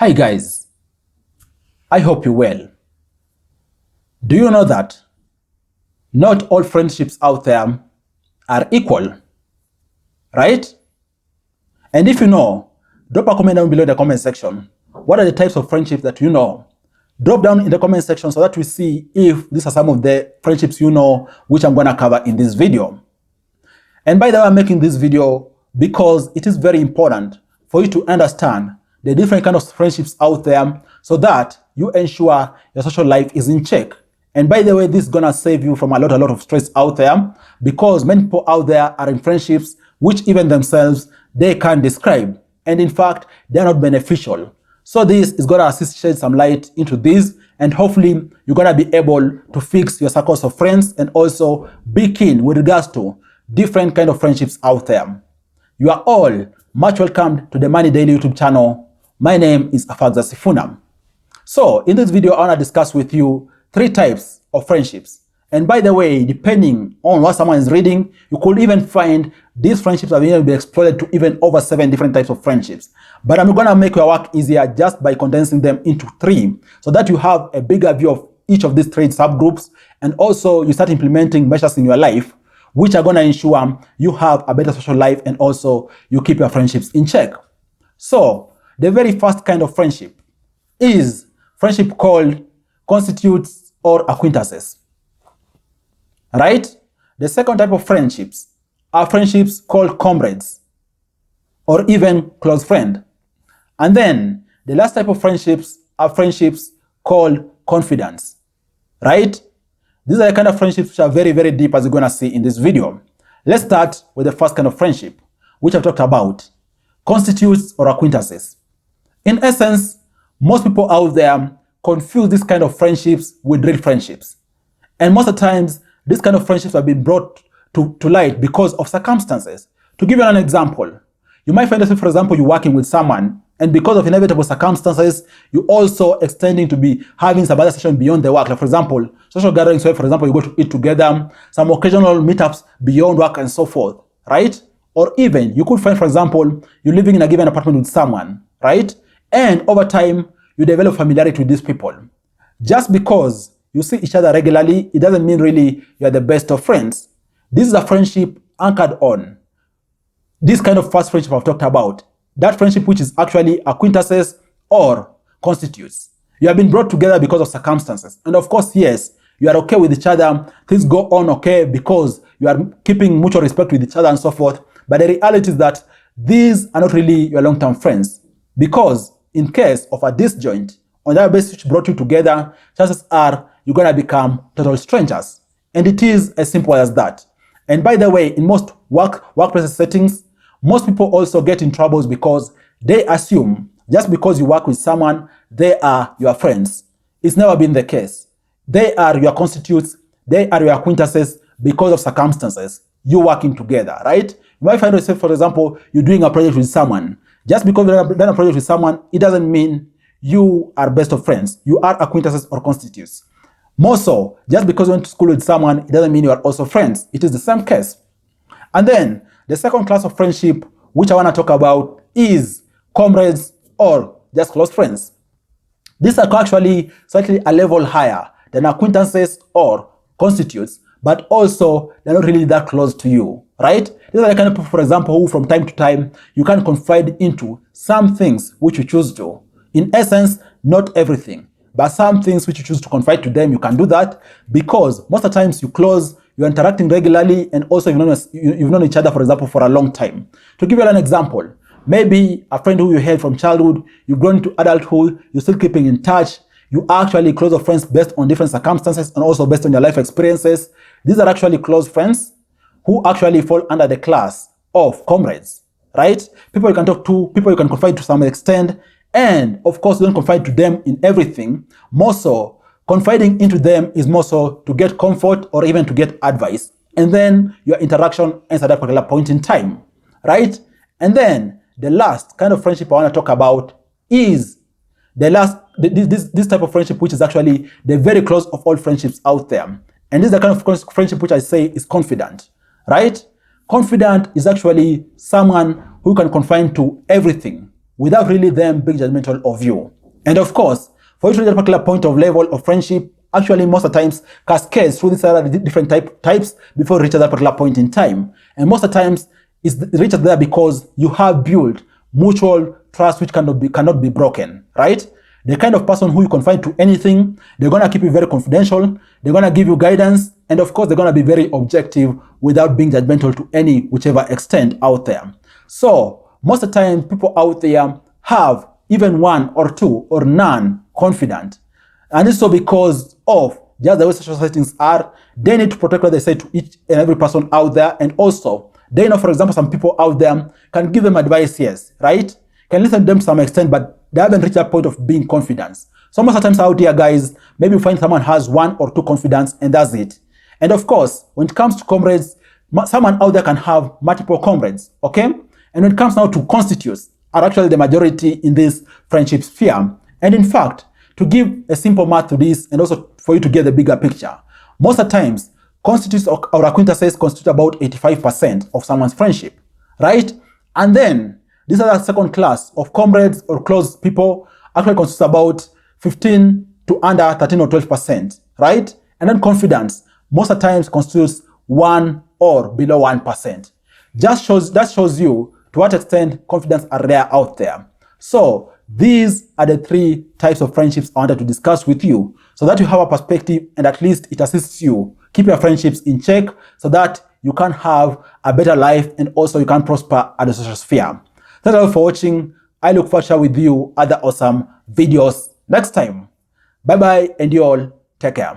Hi guys, I hope you're well. Do you know that not all friendships out there are equal, right? And if you know, drop a comment down below in the comment section. What are the types of friendships that you know? Drop down in the comment section so that we see if these are some of the friendships you know, which I'm going to cover in this video. And by the way, I'm making this video because it is very important for you to understand the different kind of friendships out there so that you ensure your social life is in check. And by the way, this is going to save you from a lot of stress out there, because many people out there are in friendships which even themselves, they can't describe. And in fact, they're not beneficial. So this is going to assist shed some light into this, and hopefully you're going to be able to fix your circles of friends and also be keen with regards to different kind of friendships out there. You are all much welcome to the Money Daily YouTube channel. My name is Sifuna. So in this video, I want to discuss with you 3 types of friendships. And by the way, depending on what someone is reading, you could even find these friendships have been explored to even over 7 different types of friendships. But I'm going to make your work easier just by condensing them into 3 so that you have a bigger view of each of these 3 subgroups, and also you start implementing measures in your life which are going to ensure you have a better social life and also you keep your friendships in check. So the very first kind of friendship is friendship called constitutes or acquaintances, right? The second type of friendships are friendships called comrades or even close friend. And then the last type of friendships are friendships called confidants, right? These are the kind of friendships which are very, very deep, as you're going to see in this video. Let's start with the first kind of friendship, which I've talked about, constitutes or acquaintances. In essence, most people out there confuse this kind of friendships with real friendships. And most of the times, these kind of friendships have been brought to light because of circumstances. To give you an example, you might find yourself, for example, you're working with someone, and because of inevitable circumstances, you're also extending to be having some other session beyond the work. Like, for example, social gatherings where, for example, you go to eat together, some occasional meetups beyond work and so forth, right? Or even you could find, for example, you're living in a given apartment with someone, right? And over time, you develop familiarity with these people. Just because you see each other regularly, it doesn't mean really you're the best of friends. This is a friendship anchored on this kind of first friendship I've talked about. That friendship which is actually acquaintances or constitutes. You have been brought together because of circumstances. And of course, yes, you are okay with each other. Things go on okay because you are keeping mutual respect with each other and so forth. But the reality is that these are not really your long-term friends, because in case of a disjoint on that basis which brought you together, chances are you're going to become total strangers. And it is as simple as that. And by the way, in most workplace settings, most people also get in troubles because they assume just because you work with someone, they are your friends. It's never been the case. They are your constitutes, they are your acquaintances because of circumstances. You working together, right? You might find yourself, for example, you're doing a project with someone. Just because you've done a project with someone, it doesn't mean you are best of friends. You are acquaintances or constitutes. More so, just because you went to school with someone, it doesn't mean you are also friends. It is the same case. And then the second class of friendship, which I want to talk about, is comrades or just close friends. These are actually slightly a level higher than acquaintances or constitutes, but also they're not really that close to you, right? These are the kind of people, for example, who from time to time you can confide into some things which you choose to. In essence, not everything, but some things which you choose to confide to them, you can do that because most of the times you're close, you're interacting regularly, and also you've known each other, for example, for a long time. To give you an example, maybe a friend who you had from childhood, you've grown into adulthood, you're still keeping in touch, you are actually close of friends based on different circumstances and also based on your life experiences. These are actually close friends who actually fall under the class of comrades, right? People you can talk to, people you can confide to some extent, and of course, you don't confide to them in everything. More so, confiding into them is more so to get comfort or even to get advice. And then your interaction ends at that particular point in time, right? And then the last kind of friendship I want to talk about is this type of friendship, which is actually the very close of all friendships out there. And this is the kind of friendship which I say is confidant, right? Confidant is actually someone who can confide to everything, without really them being judgmental of you. And of course, for you to reach a particular point of level of friendship, actually most of the times cascades through these other different types before you reach that particular point in time. And most of the times it reaches there because you have built mutual trust which cannot be broken, right? The kind of person who you confide to anything, they're going to keep you very confidential, they're going to give you guidance, and of course they're going to be very objective without being judgmental to any whichever extent out there. So most of the time people out there have even one or two or none confidant. And this is so because of just the way social settings are. They need to protect what they say to each and every person out there. And also, they know, for example, some people out there can give them advice, yes, right? Can listen to them to some extent, but they haven't reached that point of being confident. So most of the times out here, guys, maybe you find someone has one or two confidants and that's it. And of course, when it comes to comrades, someone out there can have multiple comrades, okay? And when it comes now to constitutes, are actually the majority in this friendship sphere. And in fact, to give a simple math to this and also for you to get the bigger picture, most of the times, constitutes or acquaintances constitute about 85% of someone's friendship, right? And then, this other second class of comrades or close people actually constitutes about 15 to under 13 or 12%, right? And then confidants, most of the times constitutes 1 or below 1%. That shows you to what extent confidants are rare out there. So these are the 3 types of friendships I wanted to discuss with you so that you have a perspective and at least it assists you keep your friendships in check so that you can have a better life and also you can prosper at the social sphere. Thanks all for watching. I look forward to share with you other awesome videos next time. Bye bye and you all take care.